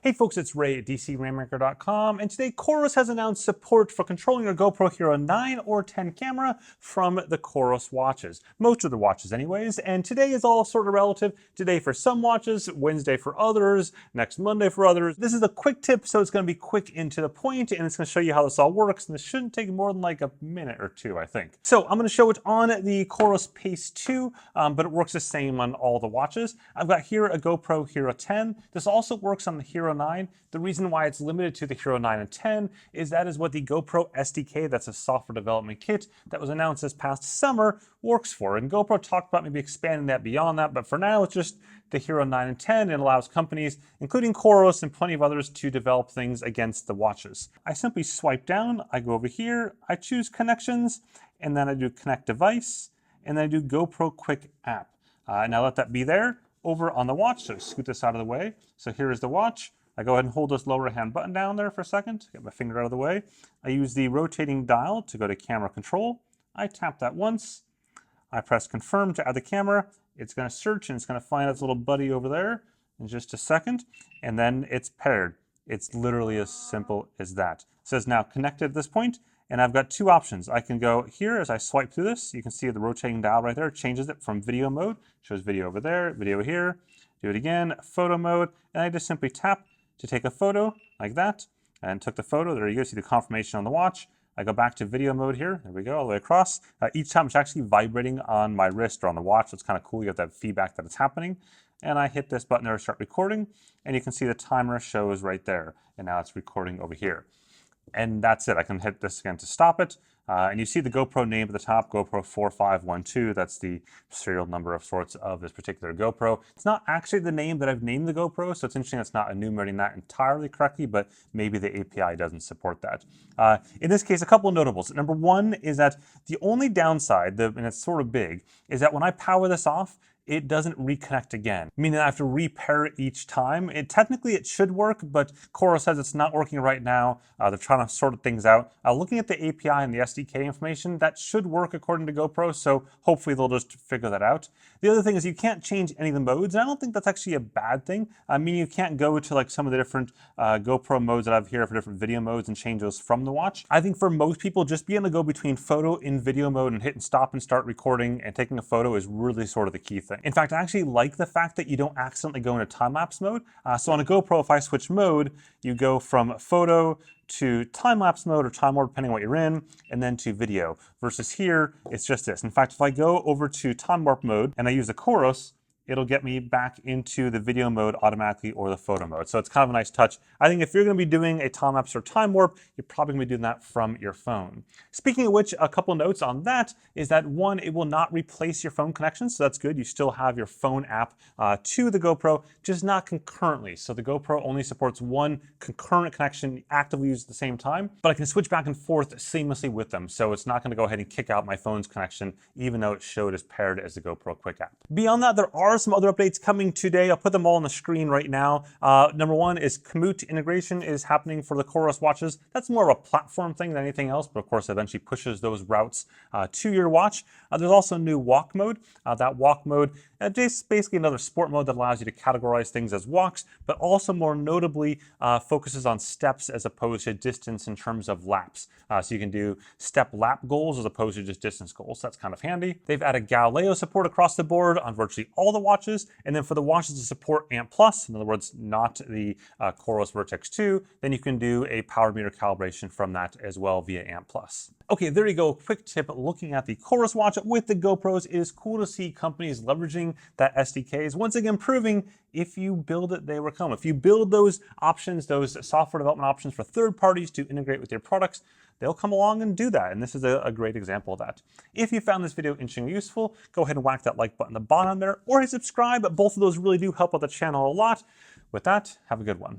Hey folks, it's Ray at Rainmaker.com, and today COROS has announced support for controlling your GoPro Hero 9 or 10 camera from the COROS watches. Most of the watches anyways, and today is all sort of relative. Today for some watches, Wednesday for others, next Monday for others. This is a quick tip, so it's going to be quick and to the point, and it's going to show you how this all works, and this shouldn't take more than like a minute or two, I think. So I'm going to show it on the COROS Pace 2, but it works the same on all the watches. I've got here a GoPro Hero 10. This also works on the Hero 9. The reason why it's limited to the Hero 9 and 10 is that is what the GoPro SDK, that's a software development kit that was announced this past summer, works for. And GoPro talked about maybe expanding that beyond that, but for now it's just the Hero 9 and 10. It allows companies, including COROS and plenty of others, to develop things against the watches. I simply swipe down, I go over here, I choose connections, and then I do connect device, and then I do GoPro Quick App. Now let that be there. Over on the watch, so scoot this out of the way. So here is the watch. I go ahead and hold this lower hand button down there for a second, get my finger out of the way. I use the rotating dial to go to camera control. I tap that once. I press confirm to add the camera. It's going to search and it's going to find its little buddy over there in just a second, and then it's paired. It's literally as simple as that. It says now connected at this point, and I've got two options. I can go here as I swipe through this. You can see the rotating dial right there changes it from video mode. Shows video over there, video here. Do it again, photo mode, and I just simply tap to take a photo like that, and took the photo. There you go, see the confirmation on the watch. I go back to video mode here. There we go, all the way across. Each time it's actually vibrating on my wrist or on the watch, so it's kind of cool. You have that feedback that it's happening. And I hit this button there to start recording, and you can see the timer shows right there. And now it's recording over here. And that's it. I can hit this again to stop it. And you see the GoPro name at the top, GoPro 4512. That's the serial number of sorts of this particular GoPro. It's not actually the name that I've named the GoPro, so it's interesting it's not enumerating that entirely correctly, but maybe the API doesn't support that. In this case, a couple of notables. Number one is that the only downside, and it's sort of big, is that when I power this off, it doesn't reconnect again, meaning I have to repair it each time. Technically it should work, but COROS says it's not working right now. They're trying to sort things out. Looking at the API and the SDK information, that should work according to GoPro, so hopefully they'll just figure that out. The other thing is you can't change any of the modes, and I don't think that's actually a bad thing. I mean, you can't go to like some of the different GoPro modes that I have here for different video modes and change those from the watch. I think for most people, just being able to go between photo and video mode and hitting stop and start recording and taking a photo is really sort of the key thing. In fact, I actually like the fact that you don't accidentally go into time-lapse mode. So on a GoPro, if I switch mode, you go from photo to time-lapse mode or time warp, depending on what you're in, and then to video. Versus here, it's just this. In fact, if I go over to time warp mode and I use the COROS, it'll get me back into the video mode automatically or the photo mode. So it's kind of a nice touch. I think if you're gonna be doing a time lapse or time warp, you're probably gonna be doing that from your phone. Speaking of which, a couple notes on that is that one, it will not replace your phone connection, so that's good. You still have your phone app to the GoPro, just not concurrently. So the GoPro only supports one concurrent connection actively used at the same time, but I can switch back and forth seamlessly with them. So it's not gonna go ahead and kick out my phone's connection, even though it showed as paired as the GoPro Quick App. Beyond that, there are some other updates coming today. I'll put them all on the screen right now. Number one is Komoot integration is happening for the COROS watches. That's more of a platform thing than anything else, but of course eventually pushes those routes to your watch. There's also a new walk mode. That walk mode is basically another sport mode that allows you to categorize things as walks, but also more notably focuses on steps as opposed to distance in terms of laps. So you can do step lap goals as opposed to just distance goals. That's kind of handy. They've added Galileo support across the board on virtually all the watches. And then for the watches to support AMP+, in other words, not the COROS Vertix 2, then you can do a power meter calibration from that as well via AMP+. Okay, there you go. Quick tip looking at the COROS watch with the GoPros. It is cool to see companies leveraging that SDKs. Once again, proving if you build it, they will come. If you build those options, those software development options for third parties to integrate with your products, they'll come along and do that. And this is a great example of that. If you found this video interesting or useful, go ahead and whack that like button at the bottom there or hit subscribe. Both of those really do help out the channel a lot. With that, have a good one.